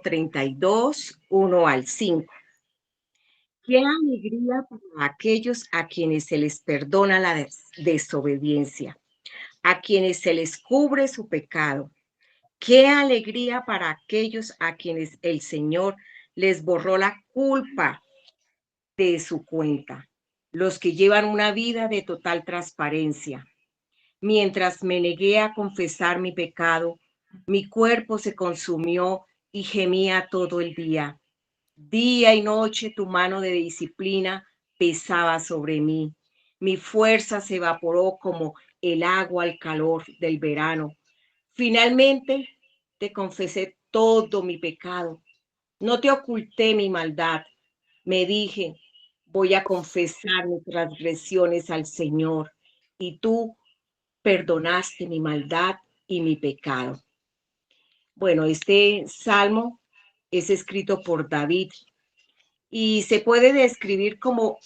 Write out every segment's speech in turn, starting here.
32, 1 al 5. Qué alegría para aquellos a quienes se les perdona la desobediencia, a quienes se les cubre su pecado. Qué alegría para aquellos a quienes el Señor les borró la culpa de su cuenta, los que llevan una vida de total transparencia. Mientras me negué a confesar mi pecado, mi cuerpo se consumió y gemía todo el día. Día y noche tu mano de disciplina pesaba sobre mí. Mi fuerza se evaporó como el agua al calor del verano. Finalmente te confesé todo mi pecado. No te oculté mi maldad. Me dije, voy a confesar mis transgresiones al Señor. Y tú perdonaste mi maldad y mi pecado. Bueno, este salmo es escrito por David y se puede describir como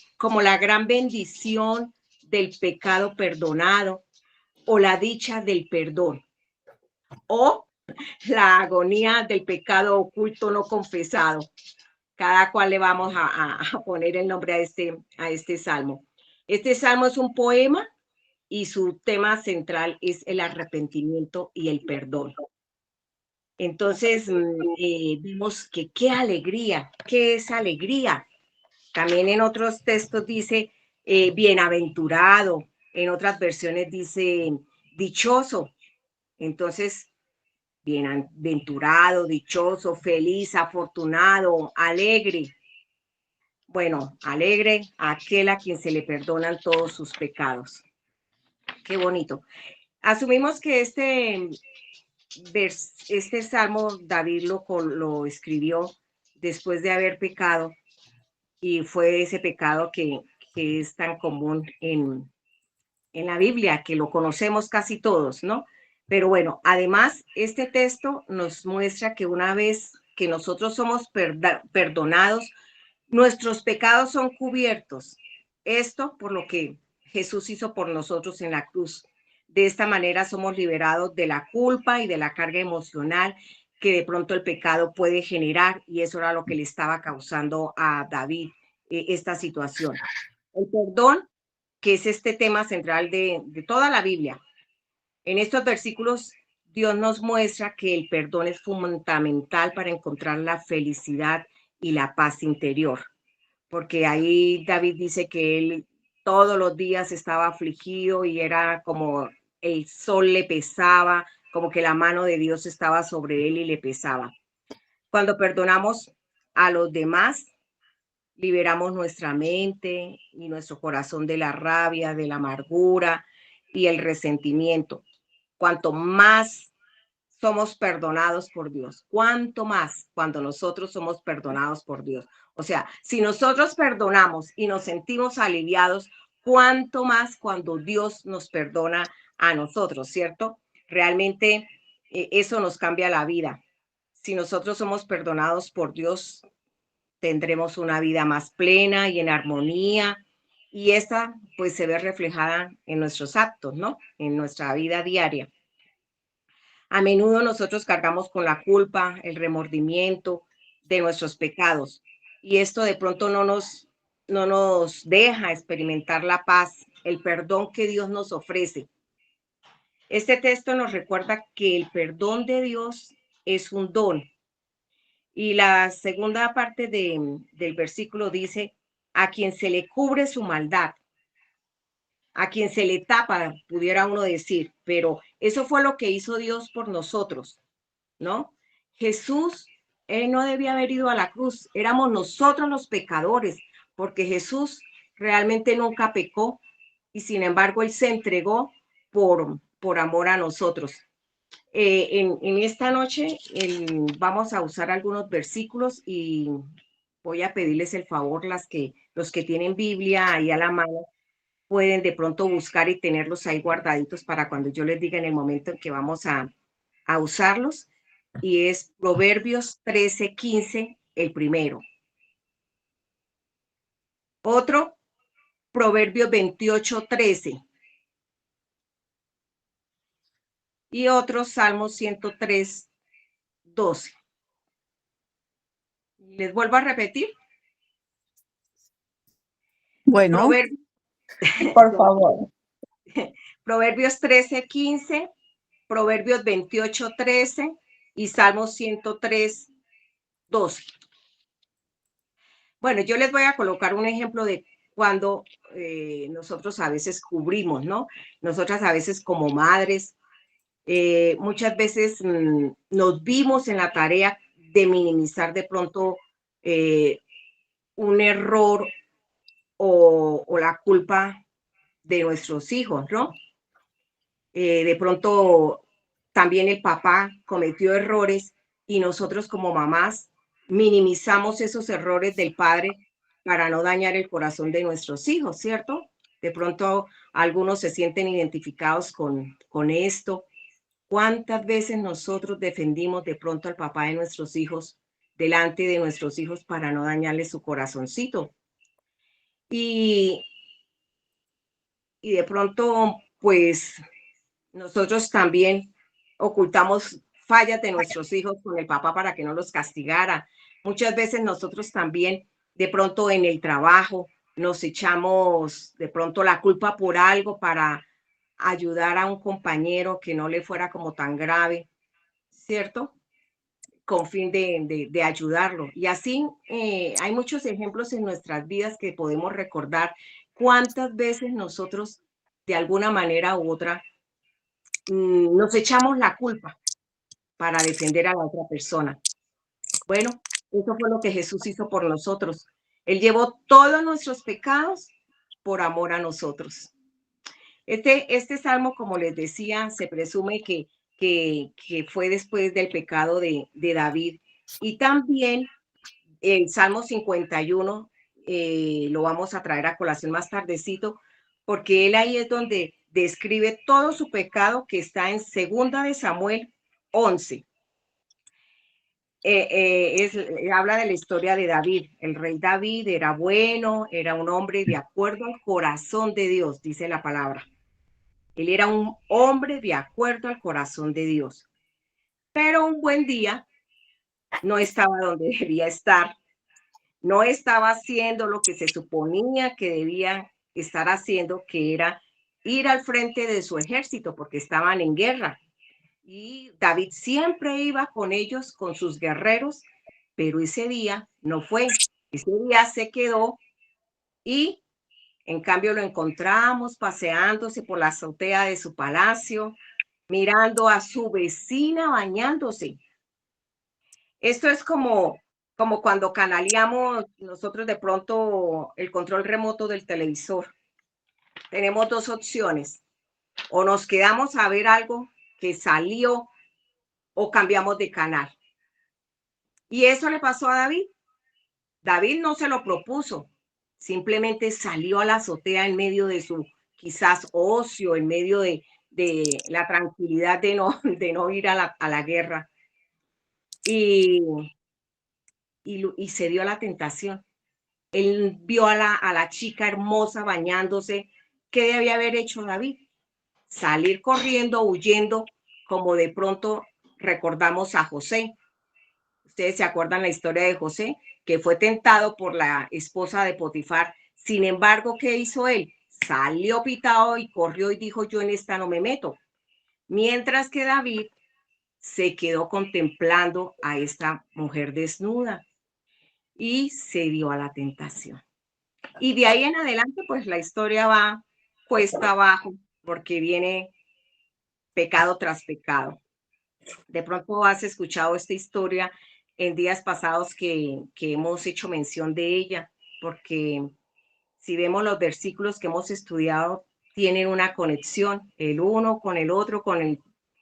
la gran bendición del pecado perdonado o la dicha del perdón o la agonía del pecado oculto no confesado. Cada cual le vamos a poner el nombre a este salmo. Este salmo es un poema y su tema central es el arrepentimiento y el perdón. Entonces, vimos que qué alegría, qué es alegría. También en otros textos dice bienaventurado, en otras versiones dice dichoso. Entonces, bienaventurado, dichoso, feliz, afortunado, alegre. Bueno, alegre aquel a quien se le perdonan todos sus pecados. Qué bonito. Asumimos que este salmo David lo escribió después de haber pecado y fue ese pecado que es tan común en la Biblia, que lo conocemos casi todos, ¿no? Pero bueno, además, este texto nos muestra que una vez que nosotros somos perdonados, nuestros pecados son cubiertos. Esto por lo que Jesús hizo por nosotros en la cruz. De esta manera somos liberados de la culpa y de la carga emocional que de pronto el pecado puede generar, y eso era lo que le estaba causando a David esta situación. El perdón, que es este tema central de toda la Biblia. En estos versículos, Dios nos muestra que el perdón es fundamental para encontrar la felicidad y la paz interior, porque ahí David dice que él todos los días estaba afligido y era como el sol le pesaba, como que la mano de Dios estaba sobre él y le pesaba. Cuando perdonamos a los demás, liberamos nuestra mente y nuestro corazón de la rabia, de la amargura y el resentimiento. Cuanto más somos perdonados por Dios, cuanto más cuando nosotros somos perdonados por Dios. O sea, si nosotros perdonamos y nos sentimos aliviados, cuanto más cuando Dios nos perdona a nosotros, ¿cierto? Realmente eso nos cambia la vida. Si nosotros somos perdonados por Dios, tendremos una vida más plena y en armonía, y esta pues se ve reflejada en nuestros actos, ¿no? En nuestra vida diaria. A menudo nosotros cargamos con la culpa, el remordimiento de nuestros pecados, y esto de pronto no nos deja experimentar la paz, el perdón que Dios nos ofrece. Este texto nos recuerda que el perdón de Dios es un don. Y la segunda parte del versículo dice, a quien se le cubre su maldad, a quien se le tapa, pudiera uno decir, pero eso fue lo que hizo Dios por nosotros, ¿no? Jesús, él no debía haber ido a la cruz, éramos nosotros los pecadores, porque Jesús realmente nunca pecó y sin embargo él se entregó por amor a nosotros. En esta noche vamos a usar algunos versículos y voy a pedirles el favor, los que tienen Biblia ahí a la mano, pueden de pronto buscar y tenerlos ahí guardaditos para cuando yo les diga en el momento en que vamos a usarlos. Y es Proverbios 13:15, el primero. Otro, Proverbios 28:13. Y otro, Salmo 103:12. Les vuelvo a repetir. Bueno, Proverbios, por favor. Proverbios 13:15, Proverbios 28:13 y Salmos 103:12. Bueno, yo les voy a colocar un ejemplo de cuando nosotros a veces cubrimos, ¿no? Nosotras a veces como madres, muchas veces nos vimos en la tarea de minimizar de pronto eh, un error o la culpa de nuestros hijos, ¿no? De pronto también el papá cometió errores y nosotros como mamás minimizamos esos errores del padre para no dañar el corazón de nuestros hijos, ¿cierto? De pronto algunos se sienten identificados con esto. ¿Cuántas veces nosotros defendimos de pronto al papá de nuestros hijos delante de nuestros hijos para no dañarle su corazoncito? Y, y de pronto, pues nosotros también ocultamos fallas de nuestros hijos con el papá para que no los castigara. Muchas veces nosotros también, de pronto en el trabajo, nos echamos de pronto la culpa por algo para ayudar a un compañero que no le fuera como tan grave, ¿cierto? Con fin de ayudarlo. Y así hay muchos ejemplos en nuestras vidas que podemos recordar cuántas veces nosotros, de alguna manera u otra, nos echamos la culpa para defender a la otra persona. Bueno, eso fue lo que Jesús hizo por nosotros. Él llevó todos nuestros pecados por amor a nosotros. Este salmo, como les decía, se presume que fue después del pecado de David. Y también el Salmo 51 lo vamos a traer a colación más tardecito, porque él ahí es donde describe todo su pecado que está en segunda de Samuel 11. Habla de la historia de David. El rey David era bueno, era un hombre de acuerdo al corazón de Dios, dice la palabra. Él era un hombre de acuerdo al corazón de Dios. Pero un buen día no estaba donde debía estar, no estaba haciendo lo que se suponía que debía estar haciendo, que era ir al frente de su ejército, porque estaban en guerra. Y David siempre iba con ellos, con sus guerreros, pero ese día no fue. Ese día se quedó y en cambio lo encontramos paseándose por la azotea de su palacio, mirando a su vecina bañándose. Esto es como cuando canaleamos nosotros de pronto el control remoto del televisor. Tenemos dos opciones. O nos quedamos a ver algo que salió o cambiamos de canal. Y eso le pasó a David. David no se lo propuso, simplemente salió a la azotea en medio de su quizás ocio, en medio de la tranquilidad de no ir a la guerra. Y, y se dio a la tentación. Él vio a la chica hermosa bañándose. ¿Qué debía haber hecho David? Salir corriendo, huyendo, como de pronto recordamos a José. Ustedes se acuerdan la historia de José, que fue tentado por la esposa de Potifar. Sin embargo, ¿qué hizo él? Salió pitado y corrió y dijo, yo en esta no me meto. Mientras que David se quedó contemplando a esta mujer desnuda y se dio a la tentación. Y de ahí en adelante, pues la historia va cuesta abajo, porque viene pecado tras pecado. De pronto has escuchado esta historia en días pasados que hemos hecho mención de ella, porque si vemos los versículos que hemos estudiado, tienen una conexión, el uno con el otro,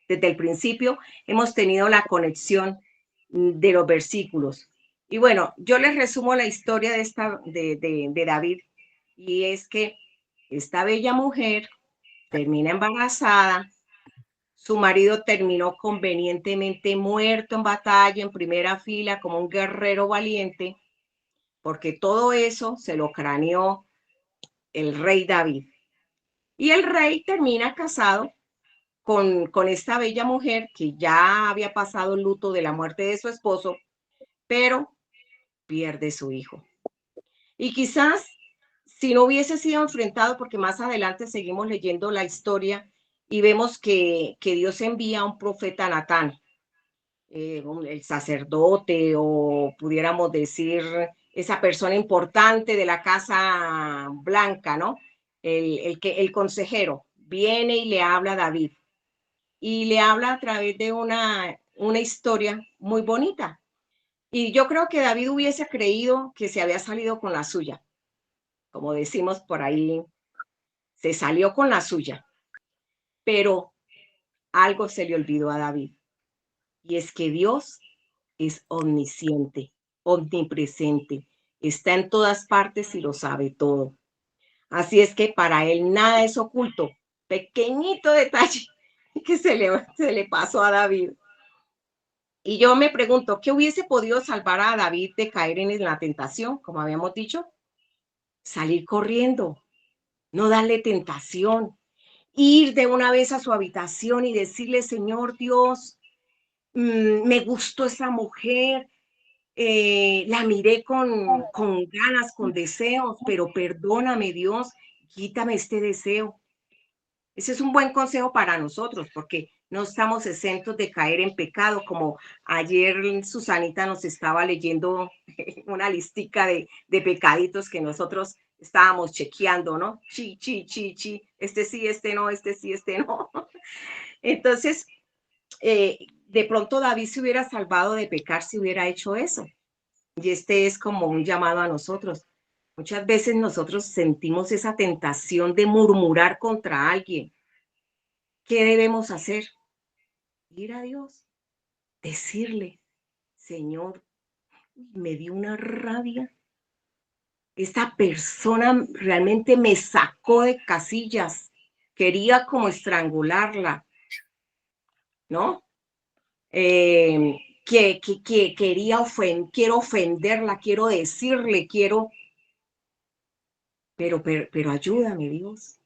desde el principio hemos tenido la conexión de los versículos. Y bueno, yo les resumo la historia de David, y es que esta bella mujer termina embarazada, su marido terminó convenientemente muerto en batalla, en primera fila, como un guerrero valiente, porque todo eso se lo craneó el rey David. Y el rey termina casado con esta bella mujer que ya había pasado el luto de la muerte de su esposo, pero pierde su hijo. Y quizás si no hubiese sido enfrentado, porque más adelante seguimos leyendo la historia y vemos que Dios envía a un profeta Natán, el sacerdote, o pudiéramos decir esa persona importante de la Casa Blanca, ¿no? El consejero viene y le habla a David, y le habla a través de una historia muy bonita. Y yo creo que David hubiese creído que se había salido con la suya, como decimos por ahí, se salió con la suya, pero algo se le olvidó a David, y es que Dios es omnisciente, omnipresente, está en todas partes y lo sabe todo. Así es que para él nada es oculto. Pequeñito detalle que se le pasó a David. Y yo me pregunto, ¿qué hubiese podido salvar a David de caer en la tentación? Como habíamos dicho, salir corriendo, no darle tentación, ir de una vez a su habitación y decirle, Señor Dios, me gustó esa mujer, la miré con ganas, con deseos, pero perdóname Dios, quítame este deseo. Ese es un buen consejo para nosotros, porque no estamos exentos de caer en pecado, como ayer Susanita nos estaba leyendo una listica de pecaditos que nosotros estábamos chequeando, ¿no? Chi, chi, chi, chi, este sí, este no, este sí, este no. Entonces, de pronto David se hubiera salvado de pecar si hubiera hecho eso. Y este es como un llamado a nosotros. Muchas veces nosotros sentimos esa tentación de murmurar contra alguien. ¿Qué debemos hacer? Ir a Dios, decirle, Señor, me dio una rabia. Esta persona realmente me sacó de casillas. Quería como estrangularla, ¿no? Que quiero ofenderla, quiero decirle, pero ayúdame, Dios,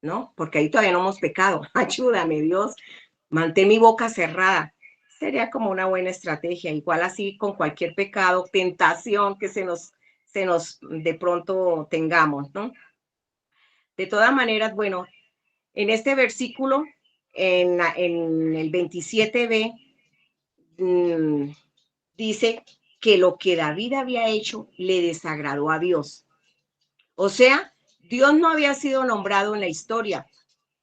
¿no? Porque ahí todavía no hemos pecado. Ayúdame, Dios, mantén mi boca cerrada. Sería como una buena estrategia. Igual así con cualquier pecado, tentación que se nos de pronto tengamos, ¿no? De todas maneras, bueno, en este versículo, en el 27b, dice que lo que David había hecho le desagradó a Dios. O sea, Dios no había sido nombrado en la historia.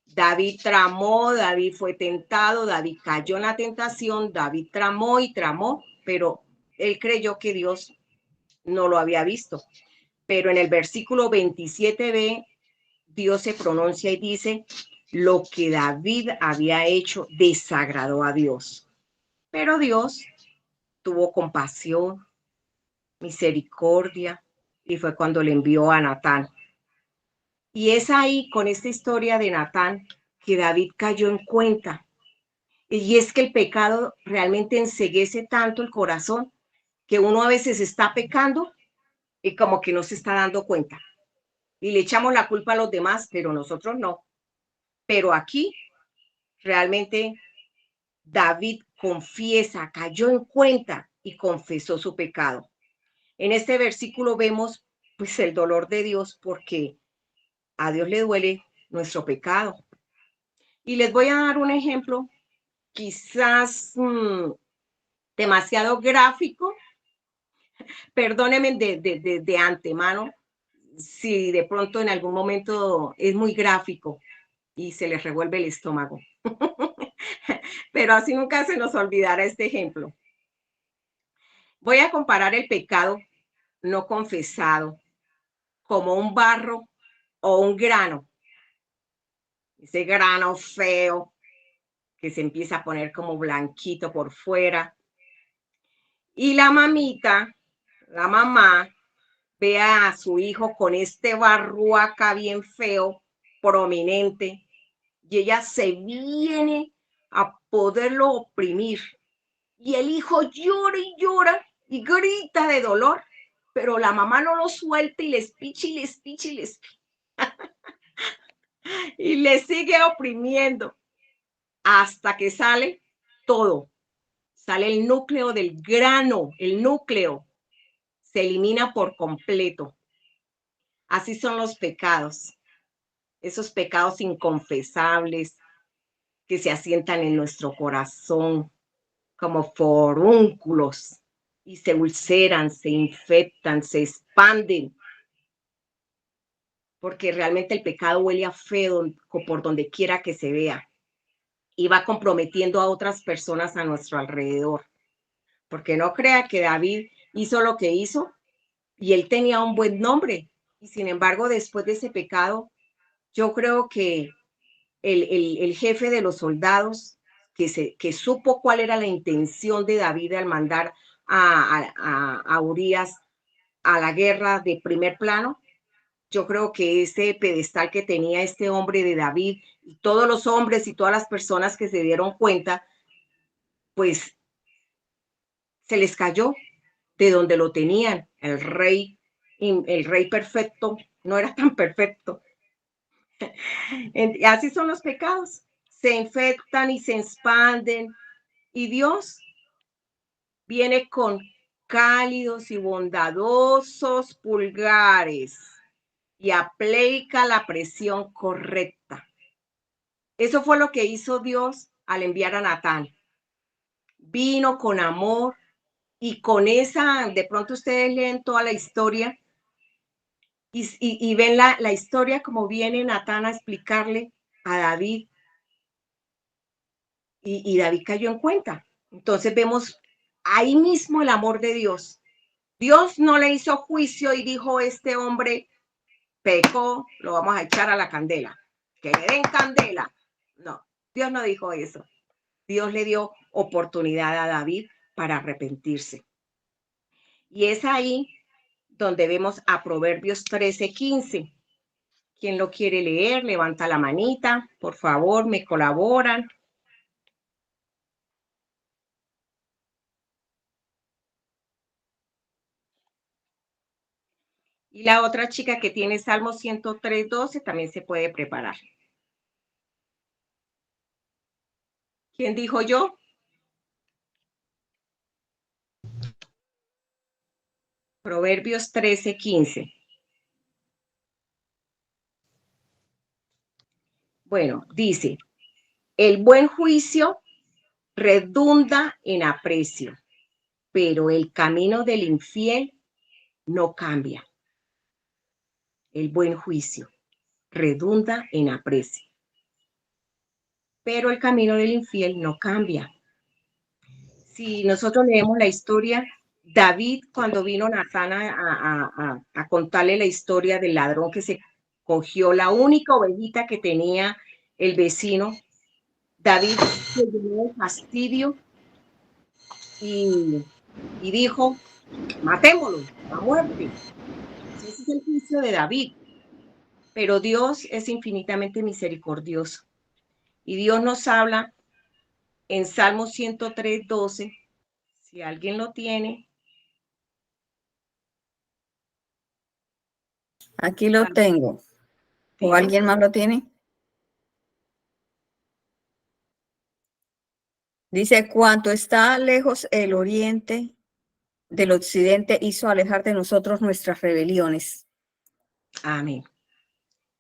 David tramó, David fue tentado, David cayó en la tentación, David tramó y tramó, pero él creyó que Dios no lo había visto. Pero en el versículo 27b, Dios se pronuncia y dice, lo que David había hecho desagradó a Dios. Pero Dios tuvo compasión, misericordia, y fue cuando le envió a Natán. Y es ahí, con esta historia de Natán, que David cayó en cuenta. Y es que el pecado realmente enceguece tanto el corazón que uno a veces está pecando y como que no se está dando cuenta. Y le echamos la culpa a los demás, pero nosotros no. Pero aquí realmente David confiesa, cayó en cuenta y confesó su pecado. En este versículo vemos pues el dolor de Dios, porque a Dios le duele nuestro pecado. Y les voy a dar un ejemplo, quizás demasiado gráfico. Perdónenme de antemano si de pronto en algún momento es muy gráfico y se les revuelve el estómago. Pero así nunca se nos olvidará este ejemplo. Voy a comparar el pecado no confesado como un barro o un grano. Ese grano feo que se empieza a poner como blanquito por fuera. Y la mamita, la mamá, ve a su hijo con este barro acá bien feo, prominente, y ella se viene a poderlo oprimir. Y el hijo llora y grita de dolor, pero la mamá no lo suelta y les picha y les picha y les y le sigue oprimiendo hasta que sale todo. Sale el núcleo del grano, el núcleo. se elimina por completo. Así son los pecados, esos pecados inconfesables que se asientan en nuestro corazón como forúnculos y se ulceran, se infectan, se expanden, porque realmente el pecado huele a feo por donde quiera que se vea y va comprometiendo a otras personas a nuestro alrededor. Porque no crea que David hizo lo que hizo y él tenía un buen nombre. Y sin embargo, después de ese pecado, yo creo que el jefe de los soldados, que supo cuál era la intención de David al mandar a Urías a la guerra de primer plano, yo creo que ese pedestal que tenía este hombre de David y todos los hombres y todas las personas que se dieron cuenta, pues se les cayó de donde lo tenían. El rey perfecto no era tan perfecto. Así son los pecados. Se infectan y se expanden y Dios viene con cálidos y bondadosos pulgares y aplica la presión correcta. Eso fue lo que hizo Dios al enviar a Natán. Vino con amor y con esa, de pronto ustedes leen toda la historia y ven la historia como viene Natán a explicarle a David y David cayó en cuenta. Entonces vemos ahí mismo el amor de Dios. Dios no le hizo juicio y dijo, este hombre pecó, lo vamos a echar a la candela, que le den candela. No, Dios no dijo eso. Dios le dio oportunidad a David para arrepentirse. Y es ahí donde vemos a Proverbios 13:15. ¿Quién lo quiere leer? Levanta la manita, por favor, me colaboran. Y la otra chica que tiene Salmo 103:12 también se puede preparar. ¿Quién dijo yo? Proverbios 13:15. Bueno, dice, el buen juicio redunda en aprecio, pero el camino del infiel no cambia. El buen juicio redunda en aprecio, pero el camino del infiel no cambia. Si nosotros leemos la historia, David, cuando vino Natán a contarle la historia del ladrón que se cogió la única ovejita que tenía el vecino, David se llenó de fastidio y dijo, matémoslo, a muerte. Ese es el juicio de David. Pero Dios es infinitamente misericordioso. Y Dios nos habla en Salmo 103:12, si alguien lo tiene. Aquí lo tengo. ¿O alguien más lo tiene? Dice, cuanto está lejos el oriente del occidente, hizo alejar de nosotros nuestras rebeliones. Amén.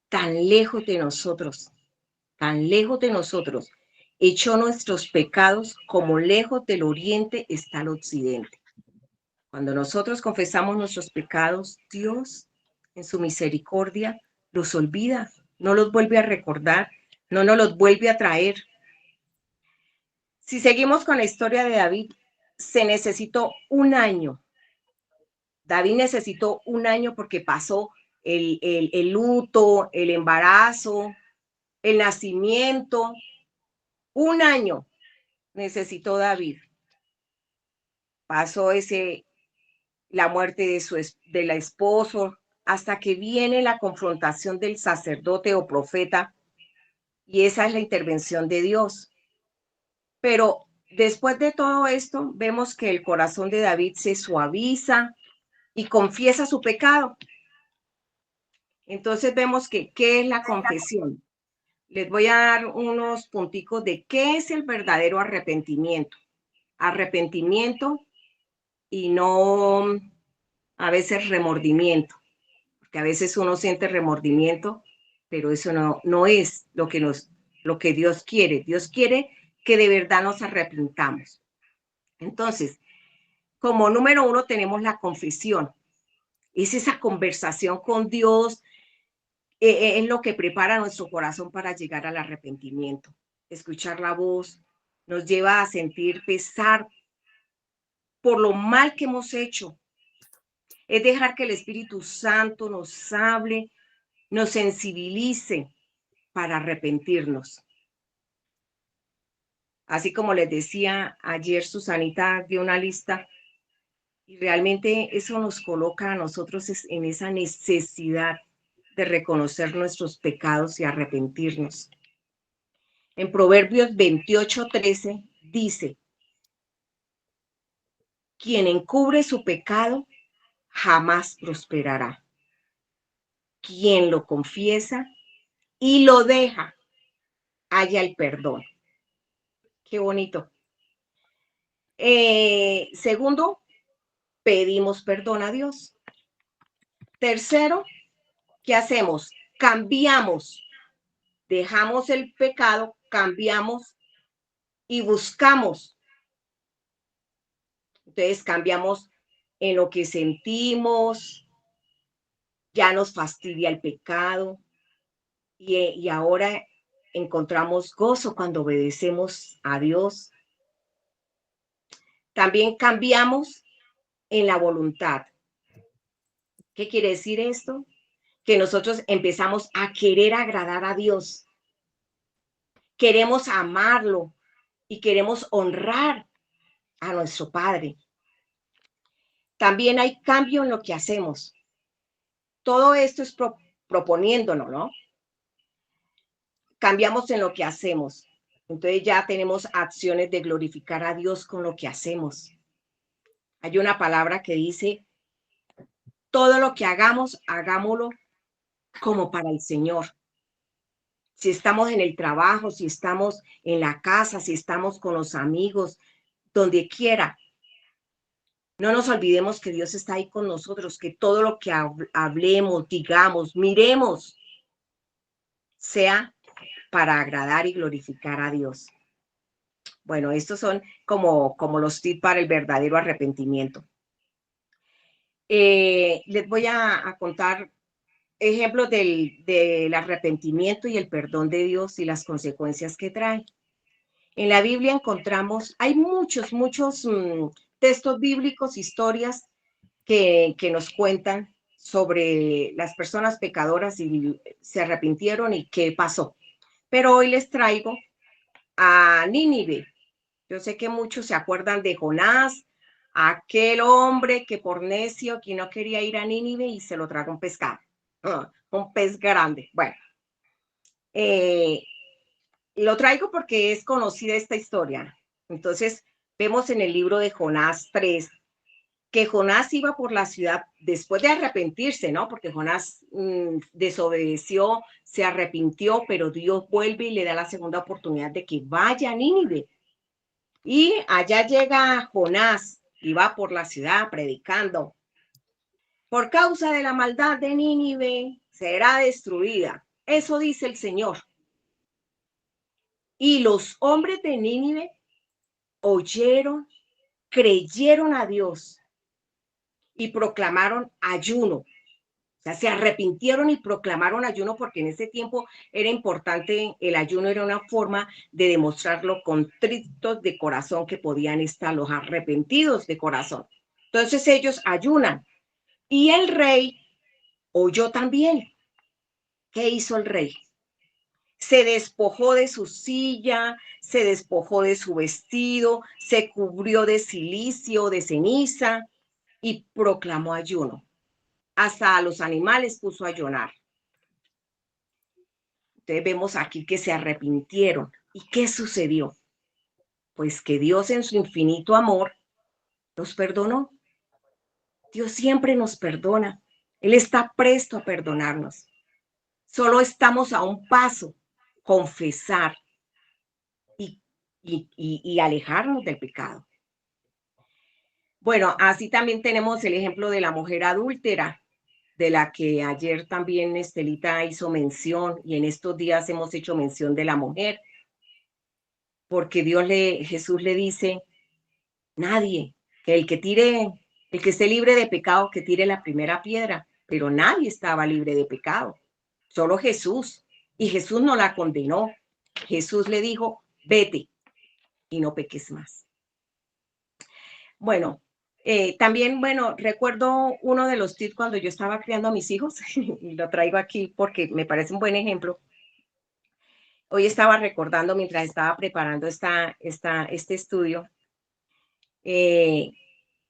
Tan lejos de nosotros, echó nuestros pecados como lejos del oriente está el occidente. Cuando nosotros confesamos nuestros pecados, Dios, en su misericordia, los olvida, no los vuelve a recordar, no nos los vuelve a traer. Si seguimos con la historia de David, se necesitó un año. David necesitó un año porque pasó el luto, el embarazo, el nacimiento. Un año necesitó David. Pasó la muerte de la esposo, hasta que viene la confrontación del sacerdote o profeta, y esa es la intervención de Dios. Pero después de todo esto, vemos que el corazón de David se suaviza y confiesa su pecado. Entonces vemos que, ¿qué es la confesión? Les voy a dar unos punticos de qué es el verdadero arrepentimiento. Arrepentimiento y no a veces remordimiento, porque a veces uno siente remordimiento, pero eso no es lo que Dios quiere. Dios quiere que de verdad nos arrepintamos. Entonces, como número uno tenemos la confesión. Es esa conversación con Dios, es lo que prepara nuestro corazón para llegar al arrepentimiento. Escuchar la voz nos lleva a sentir pesar por lo mal que hemos hecho. Es dejar que el Espíritu Santo nos hable, nos sensibilice para arrepentirnos. Así como les decía ayer, Susanita dio una lista y realmente eso nos coloca a nosotros en esa necesidad de reconocer nuestros pecados y arrepentirnos. En Proverbios 28:13 dice, quien encubre su pecado jamás prosperará. Quien lo confiesa y lo deja, halla el perdón. Qué bonito. Segundo, pedimos perdón a Dios. Tercero, ¿qué hacemos? Cambiamos, dejamos el pecado, cambiamos y buscamos. Entonces cambiamos en lo que sentimos, ya nos fastidia el pecado y ahora encontramos gozo cuando obedecemos a Dios. También cambiamos en la voluntad. ¿Qué quiere decir esto? Que nosotros empezamos a querer agradar a Dios. Queremos amarlo y queremos honrar a nuestro Padre. También hay cambio en lo que hacemos. Todo esto es proponiéndonos, ¿no? Cambiamos en lo que hacemos. Entonces ya tenemos acciones de glorificar a Dios con lo que hacemos. Hay una palabra que dice, todo lo que hagamos, hagámoslo como para el Señor. Si estamos en el trabajo, si estamos en la casa, si estamos con los amigos, donde quiera, no nos olvidemos que Dios está ahí con nosotros, que todo lo que hablemos, digamos, miremos, sea para agradar y glorificar a Dios. Bueno, estos son como los tips para el verdadero arrepentimiento. Les voy a contar ejemplos del arrepentimiento y el perdón de Dios y las consecuencias que trae. En la Biblia encontramos, hay muchos textos bíblicos, historias que nos cuentan sobre las personas pecadoras y se arrepintieron y qué pasó. Pero hoy les traigo a Nínive. Yo sé que muchos se acuerdan de Jonás, aquel hombre que por necio que no quería ir a Nínive y se lo tragó un pescado, un pez grande. Bueno, lo traigo porque es conocida esta historia. Entonces, vemos en el libro de Jonás 3 que Jonás iba por la ciudad después de arrepentirse, ¿no? Porque Jonás desobedeció, se arrepintió, pero Dios vuelve y le da la segunda oportunidad de que vaya a Nínive. Y allá llega Jonás y va por la ciudad predicando. Por causa de la maldad de Nínive será destruida. Eso dice el Señor. Y los hombres de Nínive oyeron, creyeron a Dios y proclamaron ayuno. O sea, se arrepintieron y proclamaron ayuno porque en ese tiempo era importante, el ayuno era una forma de demostrar lo contritos de corazón que podían estar los arrepentidos de corazón. Entonces ellos ayunan y el rey oyó también. ¿Qué hizo el rey? Se despojó de su silla, se despojó de su vestido, se cubrió de cilicio, de ceniza y proclamó ayuno. Hasta a los animales puso a ayunar. Entonces vemos aquí que se arrepintieron. ¿Y qué sucedió? Pues que Dios en su infinito amor los perdonó. Dios siempre nos perdona. Él está presto a perdonarnos. Solo estamos a un paso, confesar y alejarnos del pecado. Bueno, así también tenemos el ejemplo de la mujer adúltera, de la que ayer también Estelita hizo mención y en estos días hemos hecho mención de la mujer, porque Jesús le dice, nadie, que el que esté libre de pecado, que tire la primera piedra, pero nadie estaba libre de pecado, solo Jesús, y Jesús no la condenó. Jesús le dijo, vete y no peques más. Bueno, también, bueno, recuerdo uno de los tips cuando yo estaba criando a mis hijos, y lo traigo aquí porque me parece un buen ejemplo. Hoy estaba recordando mientras estaba preparando este estudio, eh,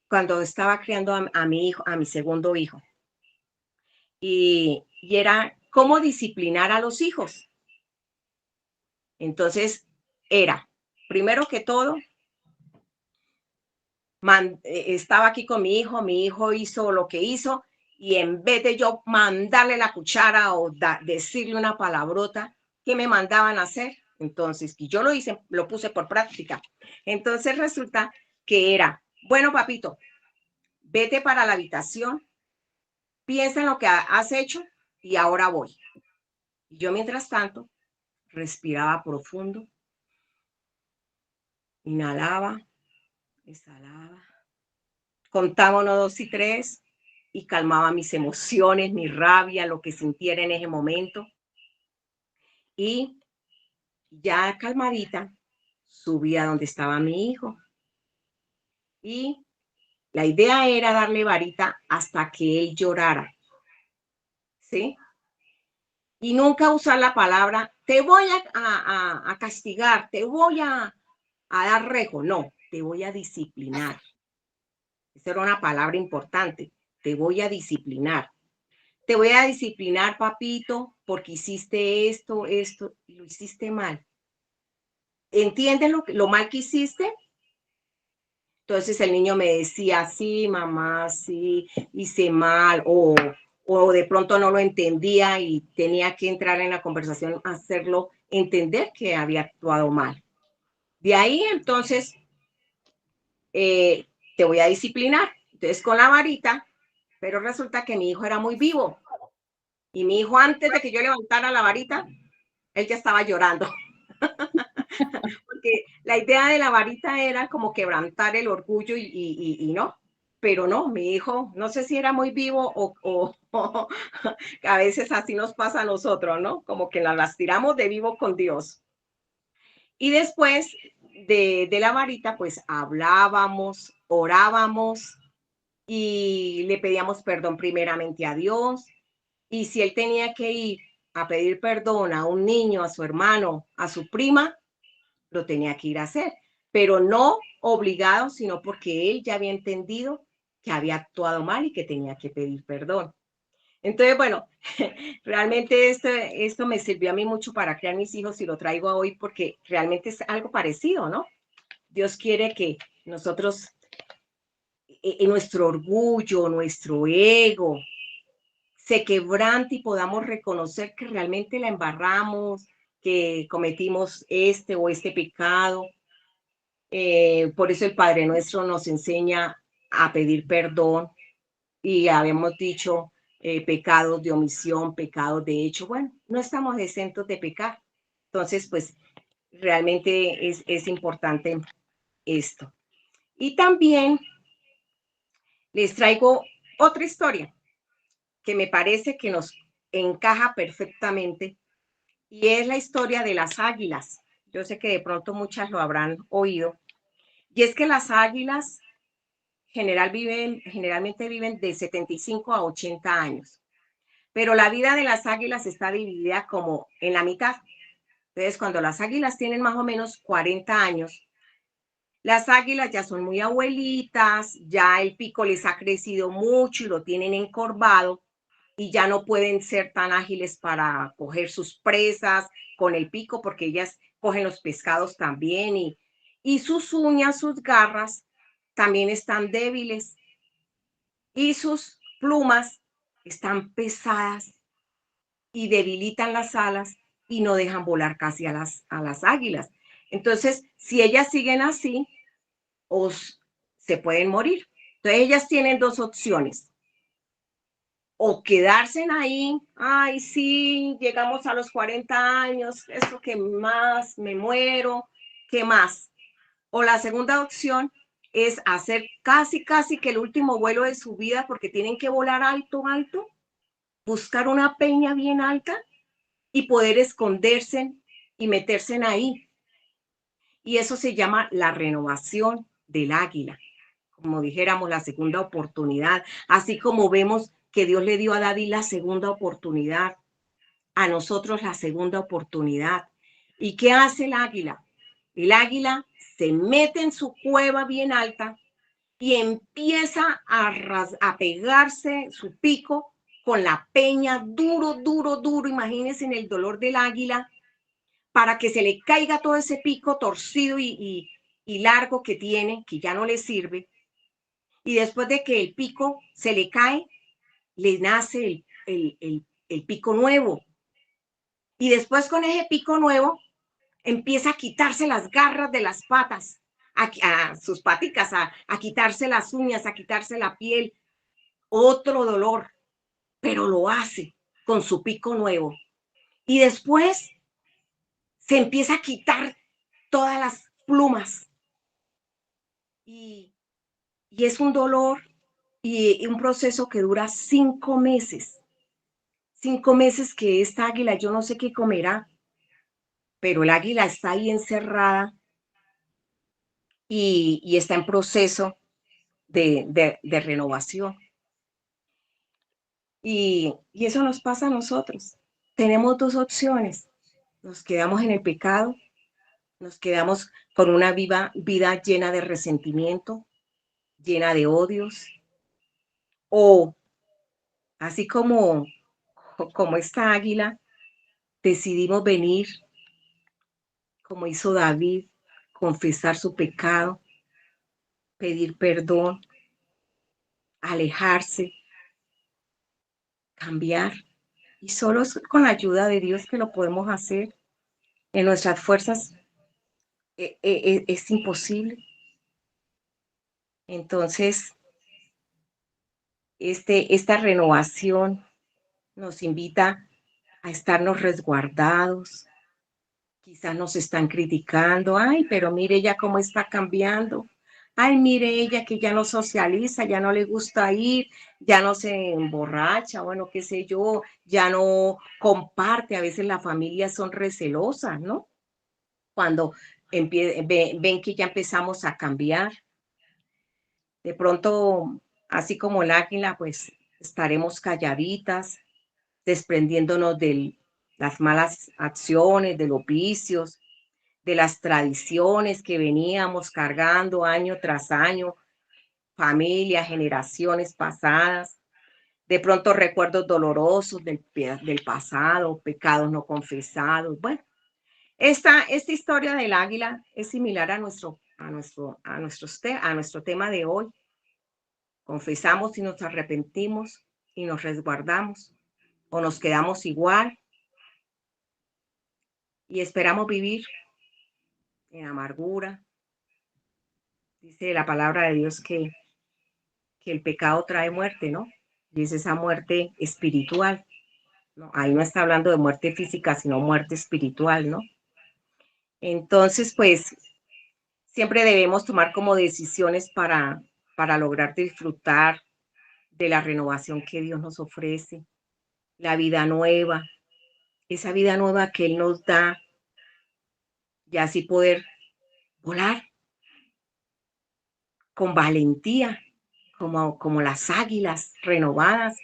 cuando estaba criando a mi hijo, a mi segundo hijo, y era cómo disciplinar a los hijos. Entonces, era, primero que todo, estaba aquí con mi hijo hizo lo que hizo, y en vez de yo mandarle la cuchara o decirle una palabrota, ¿qué me mandaban a hacer? Entonces, y yo lo hice, lo puse por práctica. Entonces resulta que era, bueno, papito, vete para la habitación, piensa en lo que has hecho y ahora voy. Y yo, mientras tanto, respiraba profundo, inhalaba, exhalaba, contaba 1, 2 y 3 y calmaba mis emociones, mi rabia, lo que sintiera en ese momento. Y ya calmadita, subí a donde estaba mi hijo. Y la idea era darle varita hasta que él llorara, ¿sí? Y nunca usar la palabra, te voy a castigar, te voy a dar rejo. No, te voy a disciplinar. Esa era una palabra importante. Te voy a disciplinar. Te voy a disciplinar, papito, porque hiciste esto, y lo hiciste mal. ¿Entiendes lo mal que hiciste? Entonces el niño me decía, sí, mamá, sí, hice mal, o de pronto no lo entendía y tenía que entrar en la conversación, hacerlo entender que había actuado mal. De ahí, entonces, te voy a disciplinar. Entonces, con la varita, pero resulta que mi hijo era muy vivo. Y mi hijo, antes de que yo levantara la varita, él ya estaba llorando. Porque la idea de la varita era como quebrantar el orgullo y no, pero no, mi hijo, no sé si era muy vivo o a veces así nos pasa a nosotros, ¿no? Como que las tiramos de vivo con Dios. Y después de la varita, pues hablábamos, orábamos y le pedíamos perdón primeramente a Dios. Y si él tenía que ir a pedir perdón a un niño, a su hermano, a su prima, lo tenía que ir a hacer, pero no obligado, sino porque él ya había entendido que había actuado mal y que tenía que pedir perdón. Entonces, bueno, realmente esto me sirvió a mí mucho para criar mis hijos y lo traigo hoy porque realmente es algo parecido, ¿no? Dios quiere que nosotros, nuestro orgullo, nuestro ego, se quebrante y podamos reconocer que realmente la embarramos, que cometimos este o este pecado. Por eso el Padre Nuestro nos enseña a pedir perdón y habíamos dicho pecados de omisión, pecados de hecho. Bueno, no estamos exentos de pecar. Entonces, pues realmente es importante esto. Y también les traigo otra historia que me parece que nos encaja perfectamente y es la historia de las águilas. Yo sé que de pronto muchas lo habrán oído. Y es que las águilas generalmente viven de 75 a 80 años, pero la vida de las águilas está dividida como en la mitad. Entonces, cuando las águilas tienen más o menos 40 años, las águilas ya son muy abuelitas, ya el pico les ha crecido mucho y lo tienen encorvado y ya no pueden ser tan ágiles para coger sus presas con el pico porque ellas cogen los pescados también y sus uñas, sus garras también están débiles y sus plumas están pesadas y debilitan las alas y no dejan volar casi a las águilas. Entonces, si ellas siguen así, os, se pueden morir. Entonces ellas tienen dos opciones. O quedarse ahí, ay, sí, llegamos a los 40 años, eso que más, me muero, ¿qué más? O la segunda opción es hacer casi que el último vuelo de su vida porque tienen que volar alto, alto, buscar una peña bien alta y poder esconderse y meterse ahí. Y eso se llama la renovación del águila, como dijéramos, la segunda oportunidad, así como vemos que Dios le dio a David la segunda oportunidad, a nosotros la segunda oportunidad. ¿Y qué hace el águila? El águila se mete en su cueva bien alta y empieza a pegarse su pico con la peña duro, duro, duro. Imagínense en el dolor del águila para que se le caiga todo ese pico torcido y largo que tiene, que ya no le sirve. Y después de que el pico se le cae, le nace el pico nuevo. Y después con ese pico nuevo empieza a quitarse las garras de las patas, a sus paticas, a quitarse las uñas, a quitarse la piel. Otro dolor, pero lo hace con su pico nuevo. Y después se empieza a quitar todas las plumas. Y, y es un dolor y un proceso que dura 5 meses. 5 meses que esta águila, yo no sé qué comerá, pero el águila está ahí encerrada y está en proceso de renovación. Y eso nos pasa a nosotros. Tenemos dos opciones. Nos quedamos en el pecado, nos quedamos con una vida llena de resentimiento, llena de odios, o así como esta águila, decidimos venir, como hizo David, confesar su pecado, pedir perdón, alejarse, cambiar. Y solo es con la ayuda de Dios que lo podemos hacer. En nuestras fuerzas es imposible. Entonces, esta renovación nos invita a estarnos resguardados. Quizás nos están criticando, ay, pero mire ella cómo está cambiando. Ay, mire ella que ya no socializa, ya no le gusta ir, ya no se emborracha, bueno, qué sé yo, ya no comparte. A veces las familias son recelosas, ¿no? Cuando ven que ya empezamos a cambiar. De pronto, así como el águila, pues estaremos calladitas, desprendiéndonos de las malas acciones, de los vicios, de las tradiciones que veníamos cargando año tras año, familias, generaciones pasadas, de pronto recuerdos dolorosos del pasado, pecados no confesados. Bueno, esta historia del águila es similar a nuestro tema de hoy. Confesamos y nos arrepentimos y nos resguardamos, o nos quedamos igual y esperamos vivir en amargura. Dice la palabra de Dios que el pecado trae muerte, ¿no? Y es esa muerte espiritual, ¿no? Ahí no está hablando de muerte física, sino muerte espiritual, ¿no? Entonces, pues, siempre debemos tomar como decisiones para lograr disfrutar de la renovación que Dios nos ofrece, la vida nueva, esa vida nueva que Él nos da, y así poder volar con valentía, como las águilas renovadas.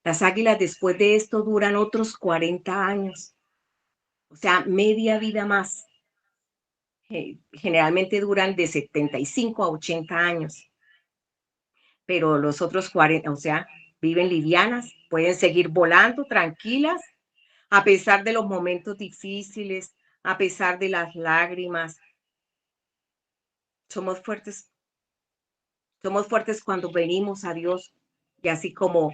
Las águilas después de esto duran otros 40 años, o sea, media vida más. Generalmente duran de 75 a 80 años, pero los otros 40, o sea, viven livianas, pueden seguir volando tranquilas a pesar de los momentos difíciles, a pesar de las lágrimas. Somos fuertes, somos fuertes cuando venimos a Dios y así como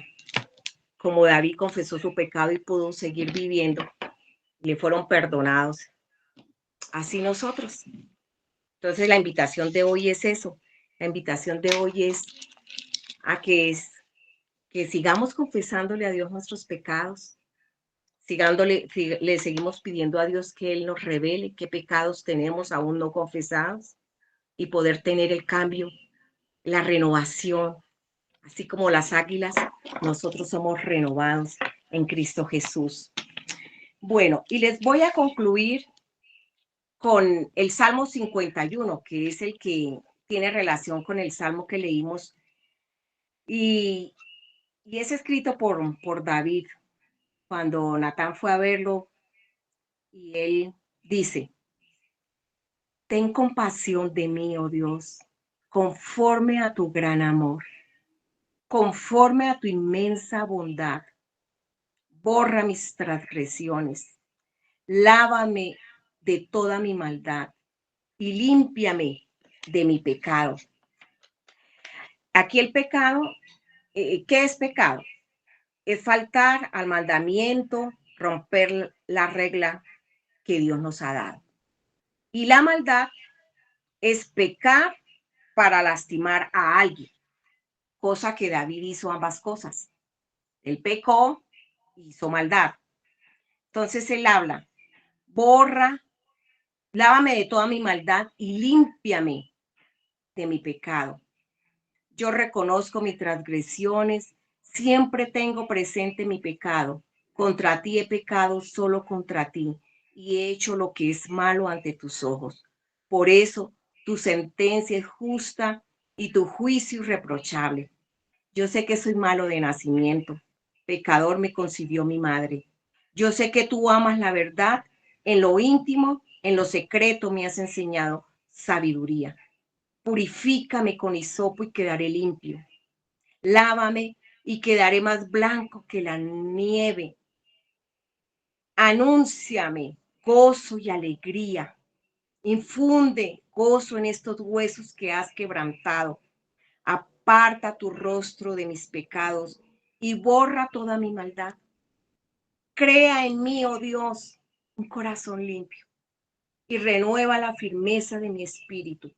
David confesó su pecado y pudo seguir viviendo, le fueron perdonados. Así nosotros. Entonces la invitación de hoy es eso. La invitación de hoy es a que sigamos confesándole a Dios nuestros pecados, le seguimos pidiendo a Dios que Él nos revele qué pecados tenemos aún no confesados y poder tener el cambio, la renovación. Así como las águilas, nosotros somos renovados en Cristo Jesús. Bueno, y les voy a concluir con el Salmo 51, que es el que tiene relación con el Salmo que leímos, y es escrito por David, cuando Natán fue a verlo, y él dice: ten compasión de mí, oh Dios, conforme a tu gran amor, conforme a tu inmensa bondad, borra mis transgresiones, lávame de toda mi maldad y límpiame de mi pecado. Aquí el pecado, ¿qué es pecado? Es faltar al mandamiento, romper la regla que Dios nos ha dado. Y la maldad es pecar para lastimar a alguien, cosa que David hizo ambas cosas. Él pecó, hizo maldad. Entonces él habla: borra, lávame de toda mi maldad y límpiame de mi pecado. Yo reconozco mis transgresiones, siempre tengo presente mi pecado. Contra ti he pecado, solo contra ti, y he hecho lo que es malo ante tus ojos. Por eso tu sentencia es justa y tu juicio irreprochable. Yo sé que soy malo de nacimiento, pecador me concibió mi madre. Yo sé que tú amas la verdad, en lo íntimo, en lo secreto me has enseñado sabiduría. Purifícame con hisopo y quedaré limpio. Lávame y quedaré más blanco que la nieve. Anúnciame gozo y alegría. Infunde gozo en estos huesos que has quebrantado. Aparta tu rostro de mis pecados y borra toda mi maldad. Crea en mí, oh Dios, un corazón limpio y renueva la firmeza de mi espíritu.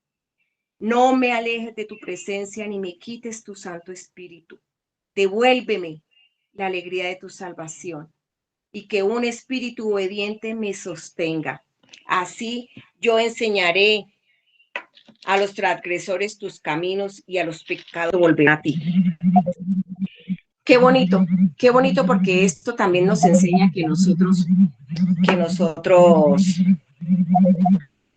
No me alejes de tu presencia ni me quites tu Santo Espíritu. Devuélveme la alegría de tu salvación y que un espíritu obediente me sostenga. Así yo enseñaré a los transgresores tus caminos y a los pecadores volverán a ti. Qué bonito porque esto también nos enseña que nosotros,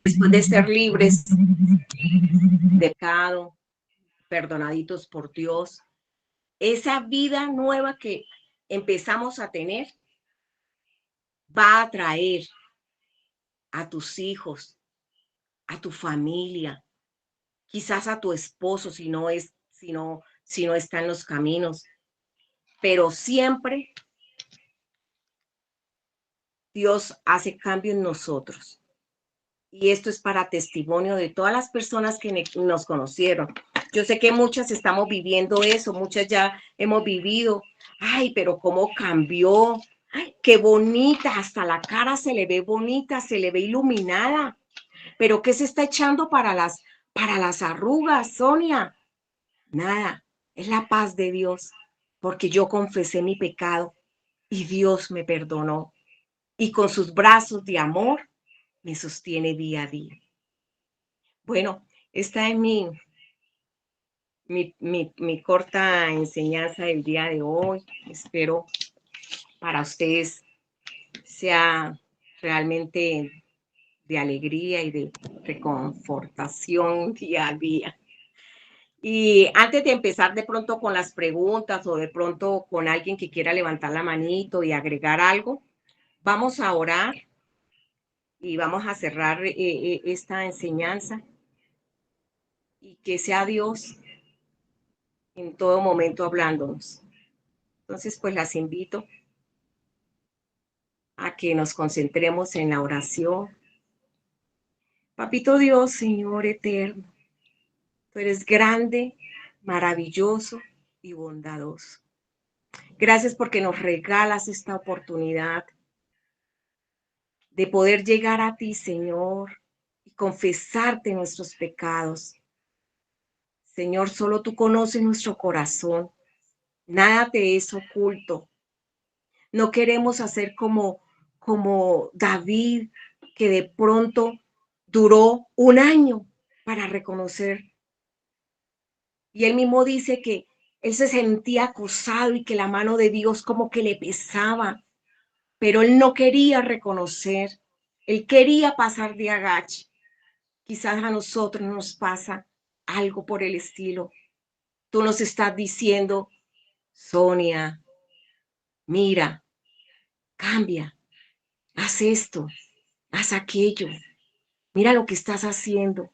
después de ser libres de pecado, perdonaditos por Dios, esa vida nueva que empezamos a tener va a traer a tus hijos, a tu familia, quizás a tu esposo si no está en los caminos, pero siempre Dios hace cambio en nosotros. Y esto es para testimonio de todas las personas que nos conocieron. Yo sé que muchas estamos viviendo eso, muchas ya hemos vivido. Ay, pero cómo cambió. Ay, qué bonita, hasta la cara se le ve bonita, se le ve iluminada. Pero ¿qué se está echando para las arrugas, Sonia? Nada, es la paz de Dios, porque yo confesé mi pecado y Dios me perdonó. Y con sus brazos de amor me sostiene día a día. Bueno, esta es mi corta enseñanza del día de hoy. Espero para ustedes sea realmente de alegría y de reconfortación día a día. Y antes de empezar de pronto con las preguntas o de pronto con alguien que quiera levantar la manito y agregar algo, vamos a orar y vamos a cerrar esta enseñanza y que sea Dios en todo momento hablándonos. Entonces, pues las invito a que nos concentremos en la oración. Papito Dios, Señor eterno, tú eres grande, maravilloso y bondadoso. Gracias porque nos regalas esta oportunidad de poder llegar a ti, Señor, y confesarte nuestros pecados. Señor, solo tú conoces nuestro corazón. Nada te es oculto. No queremos hacer como David, que de pronto duró un año para reconocer. Y él mismo dice que él se sentía acosado y que la mano de Dios como que le pesaba, pero él no quería reconocer. Él quería pasar de agache. Quizás a nosotros nos pasa algo por el estilo. Tú nos estás diciendo, Sonia, mira, cambia, haz esto, haz aquello, mira lo que estás haciendo.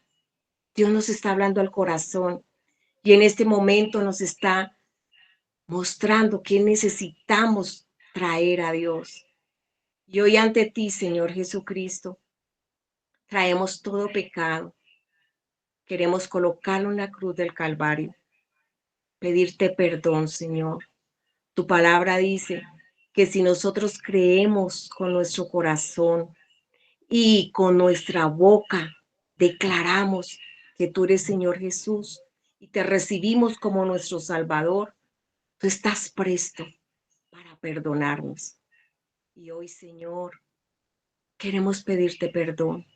Dios nos está hablando al corazón y en este momento nos está mostrando que necesitamos traer a Dios. Y hoy ante ti, Señor Jesucristo, traemos todo pecado. Queremos colocarlo en la cruz del Calvario, pedirte perdón, Señor. Tu palabra dice que si nosotros creemos con nuestro corazón y con nuestra boca declaramos que tú eres Señor Jesús y te recibimos como nuestro Salvador, tú estás presto para perdonarnos. Y hoy, Señor, queremos pedirte perdón.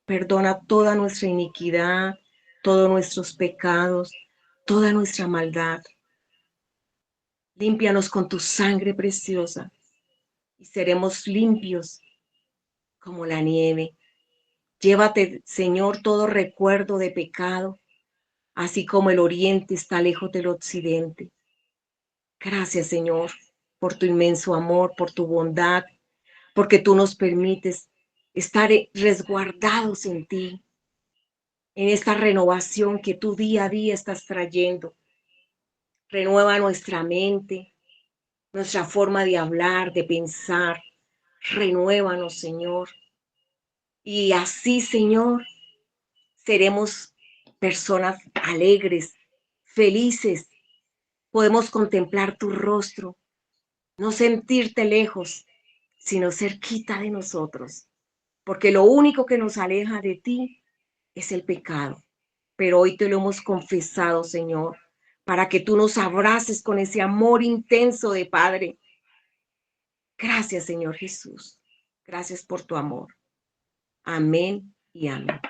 Perdona toda nuestra iniquidad, todos nuestros pecados, toda nuestra maldad. Límpianos con tu sangre preciosa y seremos limpios como la nieve. Llévate, Señor, todo recuerdo de pecado, así como el oriente está lejos del occidente. Gracias, Señor, por tu inmenso amor, por tu bondad, porque tú nos permites estar resguardados en ti, en esta renovación que tú día a día estás trayendo. Renueva nuestra mente, nuestra forma de hablar, de pensar. Renuévanos, Señor. Y así, Señor, seremos personas alegres, felices. Podemos contemplar tu rostro, no sentirte lejos, sino cerquita de nosotros. Porque lo único que nos aleja de ti es el pecado. Pero hoy te lo hemos confesado, Señor, para que tú nos abraces con ese amor intenso de Padre. Gracias, Señor Jesús. Gracias por tu amor. Amén y amén.